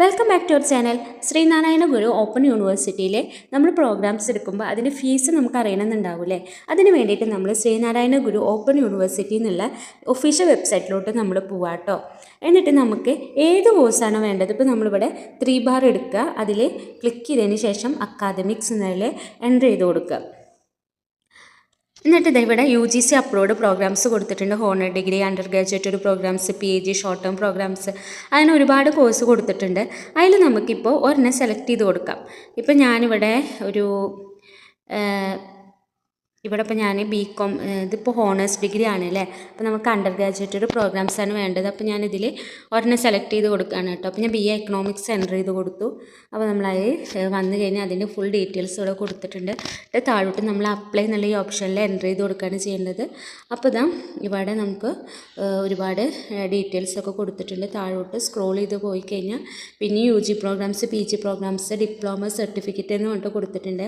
Welcome back to our channel. Sreenarayana Guru open യൂണിവേഴ്സിറ്റിയിൽ നമ്മൾ programmes എടുക്കുമ്പോൾ അതിൻ്റെ ഫീസ് നമുക്ക് അറിയണമെന്നുണ്ടാവില്ലേ. അതിന് വേണ്ടിയിട്ട് നമ്മൾ ശ്രീനാരായണ ഗുരു ഓപ്പൺ യൂണിവേഴ്സിറ്റി എന്നുള്ള ഒഫീഷ്യൽ വെബ്സൈറ്റിലോട്ട് നമ്മൾ പോവാം കേട്ടോ. എന്നിട്ട് നമുക്ക് ഏത് കോഴ്സാണോ വേണ്ടത്, ഇപ്പോൾ നമ്മളിവിടെ 3 ബാർ എടുക്കുക, അതിൽ ക്ലിക്ക് ചെയ്തതിന് ശേഷം അക്കാദമിക്സ് എന്നതിൽ എൻ്റർ ചെയ്ത് കൊടുക്കുക. എന്നിട്ട് ഇവിടെ UGC അപ്രൂവ്ഡ് പ്രോഗ്രാംസ് കൊടുത്തിട്ടുണ്ട്. Honour degree, undergraduate programmes, PG, short term programmes, അങ്ങനെ ഒരുപാട് കോഴ്സ് കൊടുത്തിട്ടുണ്ട്. അതിൽ നമുക്കിപ്പോൾ ഒരെണ്ണം സെലക്ട് ചെയ്ത് കൊടുക്കാം. ഇപ്പോൾ ഞാനിവിടെ ഇപ്പോൾ ഞാൻ BCom, ഇതിപ്പോൾ ഹോണേഴ്സ് ഡിഗ്രി ആണല്ലേ. അപ്പോൾ നമുക്ക് അണ്ടർ ഗ്രാജുവേറ്റ് പ്രോഗ്രാംസാണ് വേണ്ടത്. അപ്പോൾ ഞാനിതിൽ ഒരെണ്ണം സെലക്ട് ചെയ്ത് കൊടുക്കുകയാണ് കേട്ടോ. അപ്പോൾ ഞാൻ BA എക്കണോമിക്സ് എൻ്റർ ചെയ്ത് കൊടുത്തു. അപ്പോൾ നമ്മളത് വന്നു കഴിഞ്ഞാൽ അതിൻ്റെ ഫുൾ ഡീറ്റെയിൽസ് ഇവിടെ കൊടുത്തിട്ടുണ്ട്. താഴോട്ട് നമ്മൾ അപ്ലൈ എന്നുള്ള ഈ ഓപ്ഷനിൽ എൻ്റർ ചെയ്ത് കൊടുക്കുകയാണ് ചെയ്യേണ്ടത്. അപ്പോൾ ഇവിടെ നമുക്ക് ഒരുപാട് ഡീറ്റെയിൽസൊക്കെ കൊടുത്തിട്ടുണ്ട്. താഴോട്ട് സ്ക്രോൾ ചെയ്ത് പോയി കഴിഞ്ഞാൽ പിന്നെ UG programmes, PG programmes, diploma, certificate എന്ന് പറഞ്ഞിട്ട് കൊടുത്തിട്ടുണ്ട്.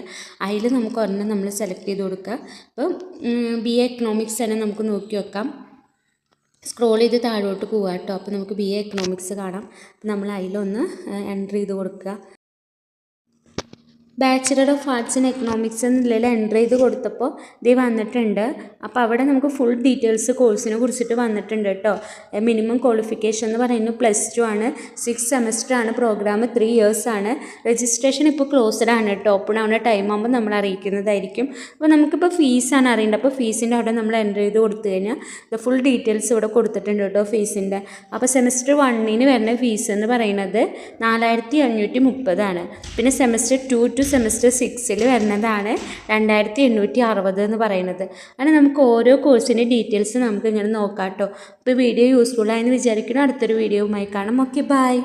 അതിൽ നമുക്ക് ഒരെണ്ണം നമ്മൾ സെലക്ട് ചെയ്ത് കൊടുക്കുക. അപ്പോൾ BA എക്കണോമിക്സ് തന്നെ നമുക്ക് നോക്കി വെക്കാം. സ്ക്രോൾ ചെയ്ത് താഴോട്ട് പോകാം കേട്ടോ. അപ്പോൾ നമുക്ക് BA എക്കണോമിക്സ് കാണാം. നമ്മൾ അതിലൊന്ന് എൻ്റർ ചെയ്ത് കൊടുക്കുക. Bachelor of arts in economics എന്നുള്ളതിൽ എൻ്റർ ചെയ്ത് കൊടുത്തപ്പോൾ ഇത് വന്നിട്ടുണ്ട്. അപ്പോൾ അവിടെ നമുക്ക് ഫുൾ ഡീറ്റെയിൽസ് കോഴ്സിനെ കുറിച്ചിട്ട് വന്നിട്ടുണ്ട് കേട്ടോ. മിനിമം ക്വാളിഫിക്കേഷൻ എന്ന് പറയുന്നത് +2 ആണ്. 6 സെമസ്റ്റർ ആണ്. പ്രോഗ്രാം 3 ഇയേഴ്സ് ആണ്. രജിസ്ട്രേഷൻ ഇപ്പോൾ ക്ലോസ്ഡ് ആണ് കേട്ടോ. ഓപ്പൺ ആവുന്ന ടൈം ആകുമ്പോൾ നമ്മൾ അറിയിക്കുന്നതായിരിക്കും. അപ്പോൾ നമുക്കിപ്പോൾ ഫീസാണ് അറിയേണ്ടത്. അപ്പോൾ ഫീസിൻ്റെ അവിടെ നമ്മൾ എൻ്റർ ചെയ്ത് കൊടുത്തു കഴിഞ്ഞാൽ ഫുൾ ഡീറ്റെയിൽസ് ഇവിടെ കൊടുത്തിട്ടുണ്ട് കേട്ടോ ഫീസിൻ്റെ. അപ്പോൾ സെമസ്റ്റർ 1 വരുന്ന ഫീസ് എന്ന് പറയുന്നത് 4530 ആണ്. പിന്നെ സെമസ്റ്റർ 2 to സെമസ്റ്റർ 6 വരുന്നതാണ് 2860 എന്ന് പറയുന്നത്. അങ്ങനെ നമുക്ക് ഓരോ കോഴ്സിൻ്റെ ഡീറ്റെയിൽസ് നമുക്ക് ഇങ്ങനെ നോക്കാം കേട്ടോ. അപ്പോൾ വീഡിയോ യൂസ്ഫുൾ ആയെന്ന് വിചാരിക്കണം. അടുത്തൊരു വീഡിയോയുമായി കാണാം. Okay, by.